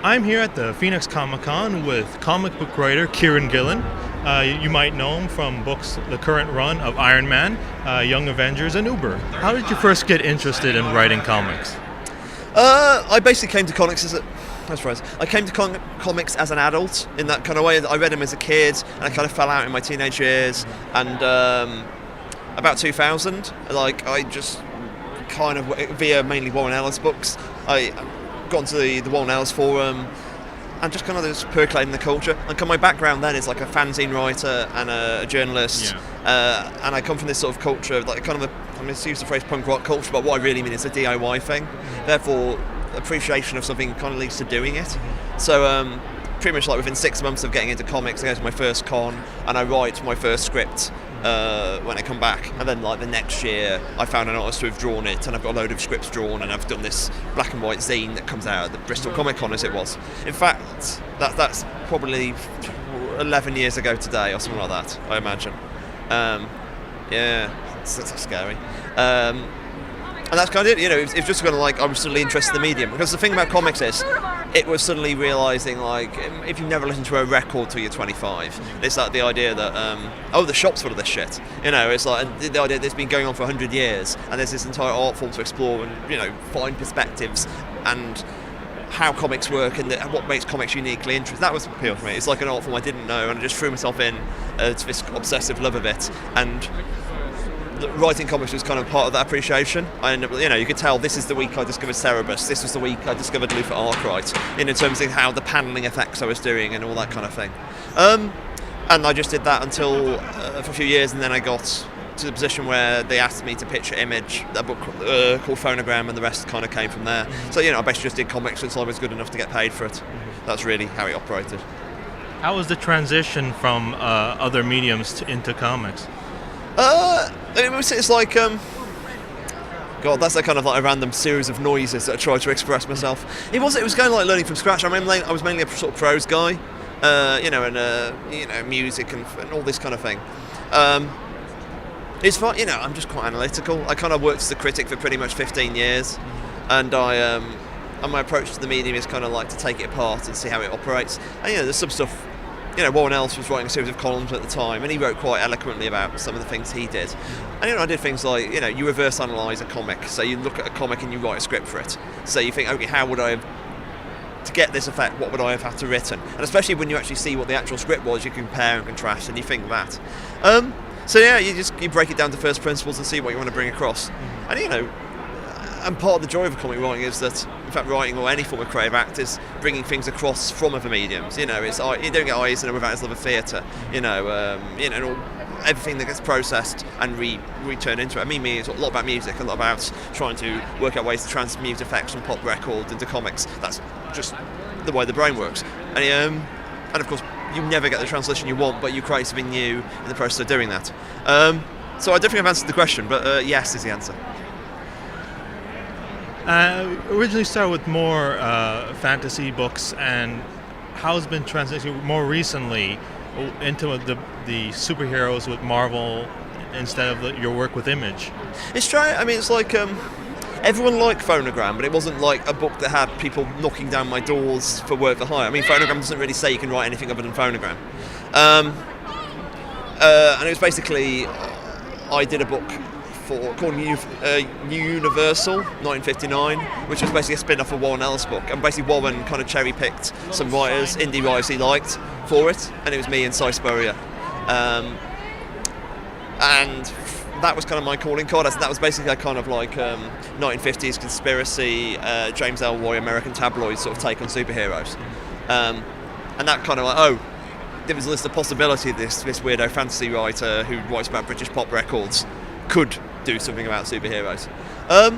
I'm here at the Phoenix Comicon with comic book writer Kieron Gillen. You might know him from books, the current run of Iron Man, Young Avengers, and Über. How did you first get interested in writing comics? I basically came to comics I came to comics as an adult in that kind of way. I read them as a kid, and I kind of fell out in my teenage years. And about 2000, I just kind of via mainly Warren Ellis books, I got onto the Warren Ellis forum and just kind of just percolating the culture. And my background then is like a fanzine writer and a journalist, and I come from this sort of culture, like kind of I'm going to use the phrase punk rock culture, but what I really mean is a DIY thing. Therefore, appreciation of something kind of leads to doing it. So pretty much like within 6 months of getting into comics, I go to my first con and I write my first script when I come back, and then like the next year I found an artist who have drawn it, and I've got a load of scripts drawn, and I've done this black and white zine that comes out at the Bristol Comicon as it was. In fact, that's probably 11 years ago today or something like that, I imagine. That's scary. And that's kind of it, it's just kind of like I was suddenly interested in the medium, because the thing about comics is it was suddenly realising, like, if you never listen to a record till you're 25, it's like the idea that the shop's full of this shit, it's like the idea that it's been going on for 100 years and there's this entire art form to explore and find perspectives and how comics work and what makes comics uniquely interesting. That was the appeal for me. It's like an art form I didn't know, and I just threw myself in to this obsessive love of it, and writing comics was kind of part of that appreciation. I ended up, you could tell this is the week I discovered Cerebus, this was the week I discovered Luther Arkwright, in terms of how the panelling effects I was doing and all that kind of thing. And I just did that until for a few years, and then I got to the position where they asked me to pitch at Image, a book called Phonogram, and the rest kind of came from there. So, I basically just did comics until I was good enough to get paid for it. That's really how it operated. How was the transition from other mediums into comics? It's like, God, that's a kind of like a random series of noises that I tried to express myself. It was kind of like learning from scratch. I remember I was mainly a sort of prose guy, and music and all this kind of thing. It's fun, I'm just quite analytical. I kind of worked as a critic for pretty much 15 years, and and my approach to the medium is kind of like to take it apart and see how it operates. And there's some stuff. Warren Ellis was writing a series of columns at the time, and he wrote quite eloquently about some of the things he did. And I did things like, you reverse analyse a comic. So you look at a comic and you write a script for it. So you think, okay, how would I have, to get this effect, what would I have had to written? And especially when you actually see what the actual script was, you compare and contrast, and you think that. You break it down to first principles and see what you want to bring across. And and part of the joy of comic writing is that, in fact, writing or any form of creative act is bringing things across from other mediums. It's you don't get eyes without his love of theatre. And everything that gets processed and returned into it. It's a lot about music, a lot about trying to work out ways to transmute effects from pop records into comics. That's just the way the brain works. And of course, you never get the translation you want, but you create something new in the process of doing that. So I don't think I've answered the question, but yes is the answer. Originally started with more fantasy books, and how's been transitioning more recently into the superheroes with Marvel instead of your work with Image? It's true. It's like everyone liked Phonogram, but it wasn't like a book that had people knocking down my doors for work for hire. Phonogram doesn't really say you can write anything other than Phonogram. And it was basically, I did a book called New Universal 1959, which was basically a spin-off of Warren Ellis' book, and basically Warren kind of cherry-picked some writers, indie writers he liked for it, and it was me and Cy Spurrier, and that was kind of my calling card. That was basically a kind of like 1950s conspiracy, James Ellroy American tabloid sort of take on superheroes, and that kind of like, there was a list of possibility this weirdo fantasy writer who writes about British pop records could do something about superheroes. I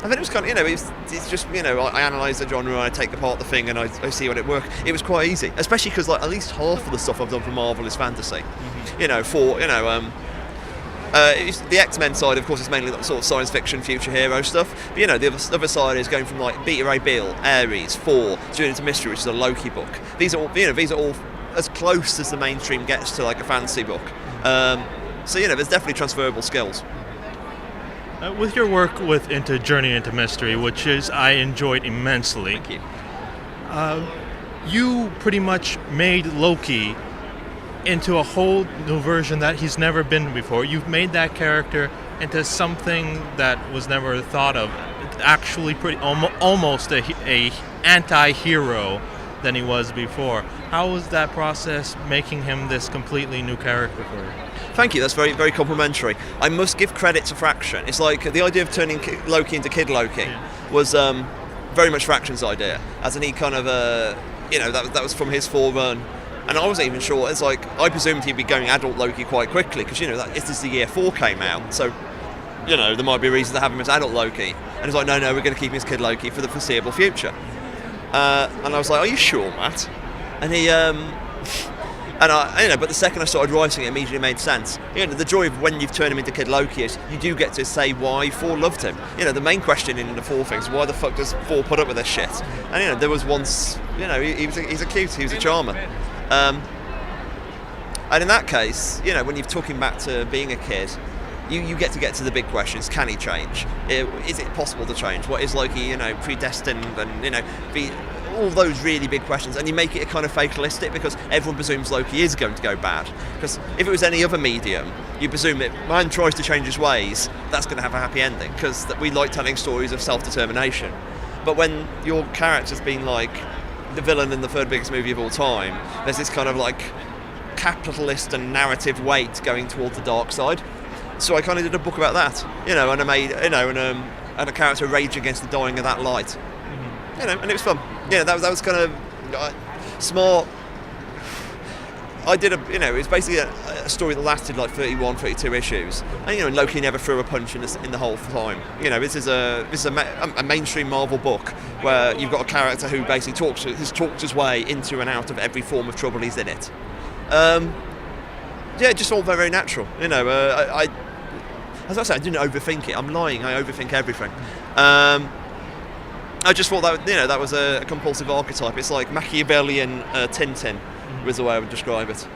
think it was kind of, it's just, I analyse the genre and I take apart the thing and I see what it works. It was quite easy, especially because like at least half of the stuff I've done for Marvel is fantasy. The X-Men side, of course, is mainly that sort of science fiction, future hero stuff. But the other side is going from like Beta Ray Bill, Ares, Thor, Journey into Mystery, which is a Loki book. These are all as close as the mainstream gets to like a fantasy book. So there's definitely transferable skills. With your work with Journey into Mystery, which I enjoyed immensely. Thank you. You pretty much made Loki into a whole new version that he's never been before. You've made that character into something that was never thought of. Actually, almost a anti-hero than he was before. How was that process making him this completely new character for you? Thank you, that's very, very complimentary. I must give credit to Fraction. It's like the idea of turning Loki into Kid Loki was very much Fraction's idea. As in, he kind of, that was from his forerun. And I wasn't even sure. It's like, I presumed he'd be going adult Loki quite quickly, because, this is the year 4 came out. So, there might be a reason to have him as adult Loki. And he's like, no, we're going to keep him as Kid Loki for the foreseeable future. And I was like, are you sure, Matt? And he, but the second I started writing, it immediately made sense. The joy of when you've turned him into Kid Loki is you do get to say why Thor loved him. The main question in the Thor thing is why the fuck does Thor put up with this shit? And there was once, he's a cutie, he was a charmer. And in that case, when you're talking back to being a kid, you get to the big questions. Can he change? Is it possible to change? What is Loki, predestined? And, all those really big questions. And you make it a kind of fatalistic because everyone presumes Loki is going to go bad. Because if it was any other medium, you presume that man tries to change his ways, that's going to have a happy ending. Because we like telling stories of self-determination. But when your character's been like the villain in the third biggest movie of all time, there's this kind of like capitalist and narrative weight going towards the dark side. So I kind of did a book about that, and I made, and a character rage against the dying of that light, and it was fun. That was kind of smart. I did it was basically a story that lasted like 31, 32 issues, and Loki never threw a punch in the whole time. This is a mainstream Marvel book where you've got a character who basically has talked his way into and out of every form of trouble he's in it. Just all very, very natural. As I said, I didn't overthink it. I'm lying. I overthink everything. I just thought that was a compulsive archetype. It's like Machiavellian Tintin, was the way I would describe it.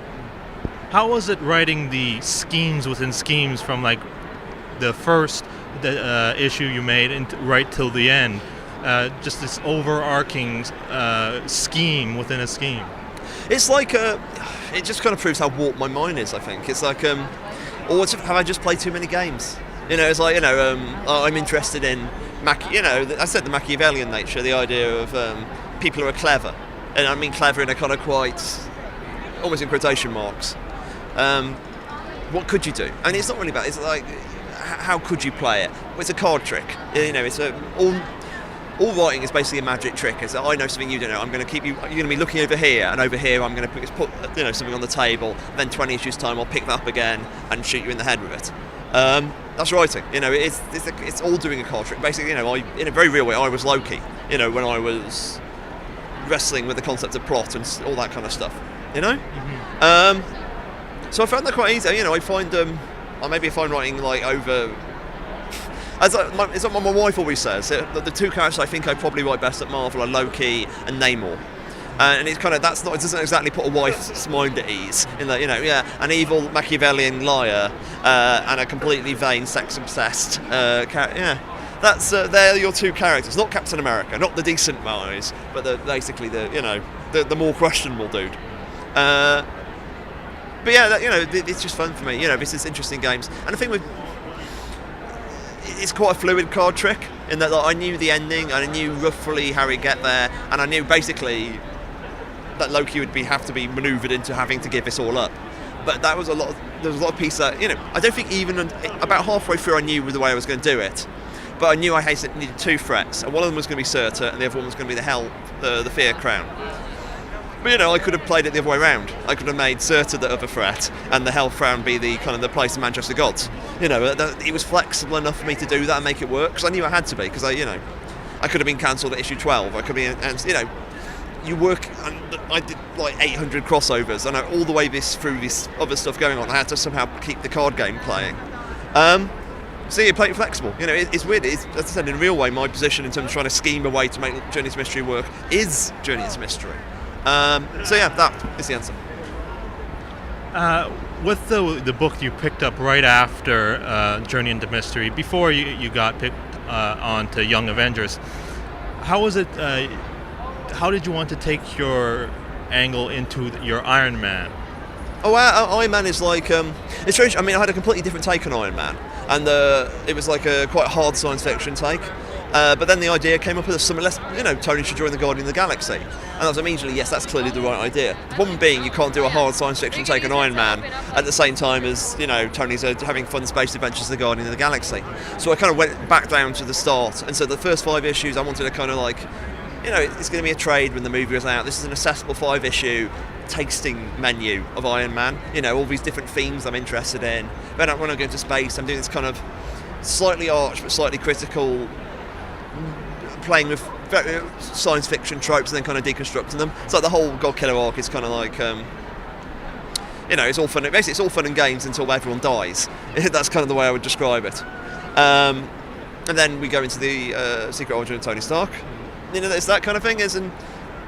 How was it writing the schemes within schemes from like the first issue you made right till the end? Just this overarching scheme within a scheme. It's like it just kind of proves how warped my mind is. I think it's like, or have I just played too many games? It's like I'm interested in I said the Machiavellian nature, the idea of people who are clever, and I mean clever in a kind of quite almost in quotation marks. What could you do? And it's not really about. It's like how could you play it? Well, it's a card trick. It's all writing is basically a magic trick. It's that I know something you don't know. I'm going to keep you. You're going to be looking over here, and over here I'm going to put something on the table. Then 20 issues time, I'll pick that up again and shoot you in the head with it. That's writing. It's all doing a card trick. Basically, in a very real way, I was Loki. When I was wrestling with the concept of plot and all that kind of stuff. So I found that quite easy. I find maybe I find writing like over. It's like my wife always says, the two characters I think I probably write best at Marvel are Loki and Namor. And it's kind of, it doesn't exactly put a wife's mind at ease in that, an evil Machiavellian liar and a completely vain, sex-obsessed character. That's they're your two characters, not Captain America, not the decent guys, but basically the more questionable dude. But yeah, it's just fun for me. This is interesting games, and the thing with it's quite a fluid card trick in that I knew the ending, I knew roughly how he'd get there, and I knew basically that Loki would have to be manoeuvred into having to give this all up. But there was a lot of pieces that, I don't think even about halfway through I knew the way I was going to do it, but I knew I needed two threats, and one of them was going to be Surtur, and the other one was going to be the Fear Crown. But I could have played it the other way around. I could have made Surtur the other threat, and the Hell Crown be the kind of the place of Manchester Gods. It was flexible enough for me to do that and make it work, because I knew I had to be, because I could have been cancelled at issue 12. I could be, you work, and I did like 800 crossovers, and all the way through this other stuff going on, I had to somehow keep the card game playing. So you play it flexible. It's weird. As I said, in a real way, my position in terms of trying to scheme a way to make Journey to Mystery work is Journey to Mystery. So yeah, that is the answer. With the book you picked up right after Journey into Mystery, before you got picked on to Young Avengers, how was it how did you want to take your angle into your Iron Man? Oh, Iron Man is like it's strange. I mean, I had a completely different take on Iron Man, and it was like a quite hard science fiction take. But then the idea came up with something less. Tony should join the Guardian of the Galaxy, and I was immediately, yes, that's clearly the right idea. The problem being, you can't do a hard science fiction take on Iron Man at the same time as Tony's having fun space adventures in the Guardian of the Galaxy. So I kind of went back down to the start, and so the first 5 issues I wanted to kind of like, it's going to be a trade when the movie was out. This is an accessible 5-issue tasting menu of Iron Man. All these different themes I'm interested in. Then when I go into space, I'm doing this kind of slightly arch but slightly critical, playing with science fiction tropes and then kind of deconstructing them. It's like the whole God Killer arc is kind of like, it's all fun. Basically, it's all fun and games until everyone dies. That's kind of the way I would describe it. And then we go into the Secret Origin of Tony Stark. It's that kind of thing. And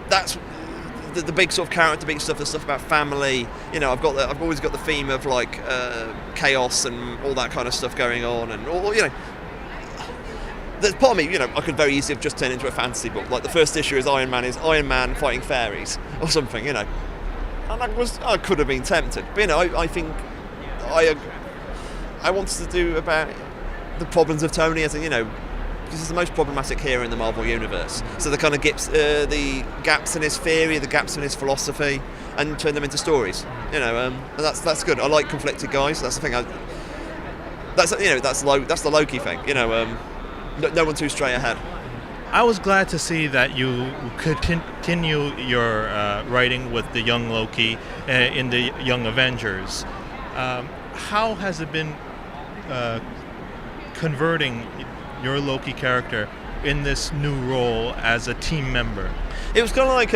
that's the big sort of character beat stuff. The stuff about family. I've always got the theme of like chaos and all that kind of stuff going on, and all. There's part of me, I could very easily have just turned into a fantasy book. Like the first issue is Iron Man fighting fairies or something, and I could have been tempted. But I think I wanted to do about the problems of Tony as because he's the most problematic hero in the Marvel universe. So the kind of the gaps in his theory, the gaps in his philosophy, and turn them into stories. And that's good. I like conflicted guys. That's the thing. That's the Loki thing. No one too straight ahead. I was glad to see that you could continue your writing with the young Loki in the Young Avengers. How has it been converting your Loki character in this new role as a team member? It was kind of like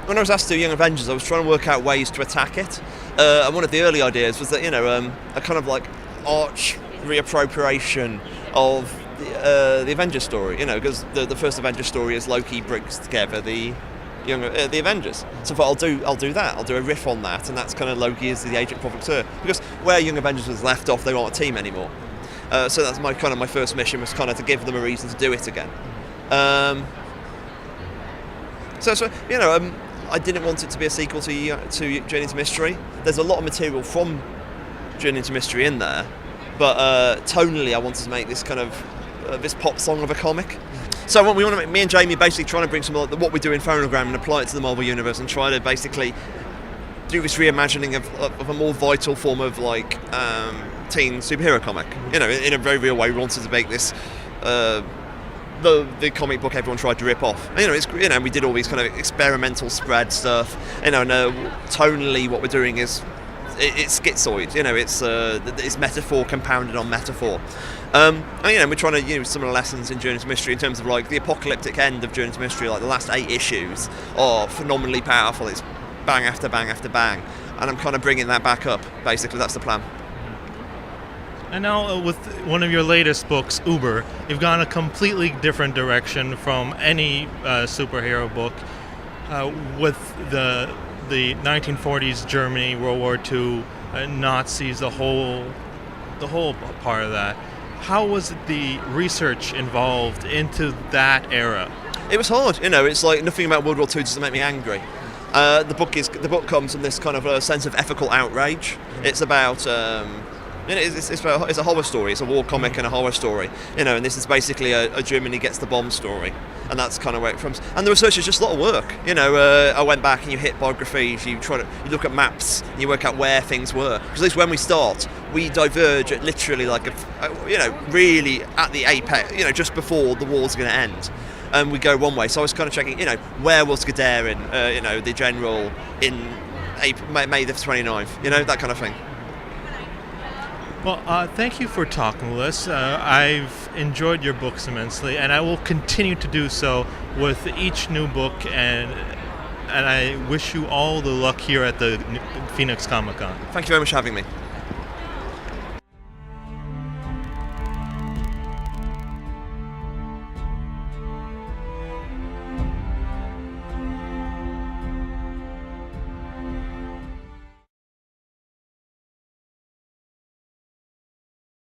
when I was asked to do Young Avengers, I was trying to work out ways to attack it. And one of the early ideas was that a kind of like arch reappropriation of the Avengers story, because the first Avengers story is Loki brings together the Avengers. So I thought I'll do that. I'll do a riff on that, and that's kind of Loki as the agent provocateur. Because where Young Avengers was left off, they weren't a team anymore. So that's my first mission was kind of to give them a reason to do it again. I didn't want it to be a sequel to Journey into Mystery. There's a lot of material from Journey into Mystery in there, but tonally I wanted to make this kind of this pop song of a comic. So we want to make, me and Jamie basically trying to bring some of what we do in Phonogram and apply it to the Marvel Universe and try to basically do this reimagining of a more vital form of like teen superhero comic. In a very real way, we wanted to make this the comic book everyone tried to rip off. We did all these kind of experimental spread stuff. And tonally, what we're doing is it's schizoid. It's metaphor compounded on metaphor. And we're trying to use some of the lessons in Journey to Mystery in terms of like the apocalyptic end of Journey to Mystery. Like the last 8 issues are phenomenally powerful. It's bang after bang after bang, and I'm kind of bringing that back up. Basically, that's the plan. And now with one of your latest books, Über, you've gone a completely different direction from any superhero book. With the 1940s Germany, World War II, Nazis, the whole part of that. How was the research involved into that era? It was hard. It's like nothing about World War II doesn't make me angry. The book comes from this kind of a sense of ethical outrage. It's about it's a horror story. It's a war comic and a horror story. And this is basically a Germany gets the bomb story, and that's kind of where it comes. And the research is just a lot of work. I went back and you hit biographies. You look at maps and you work out where things were. Because at least when we start, we diverge at literally like really at the apex. Just before the war's going to end. And we go one way. So I was kind of checking, where was Guderian, the general, in May the 29th, that kind of thing. Well, thank you for talking with us. I've enjoyed your books immensely, and I will continue to do so with each new book, and I wish you all the luck here at the Phoenix Comicon. Thank you very much for having me.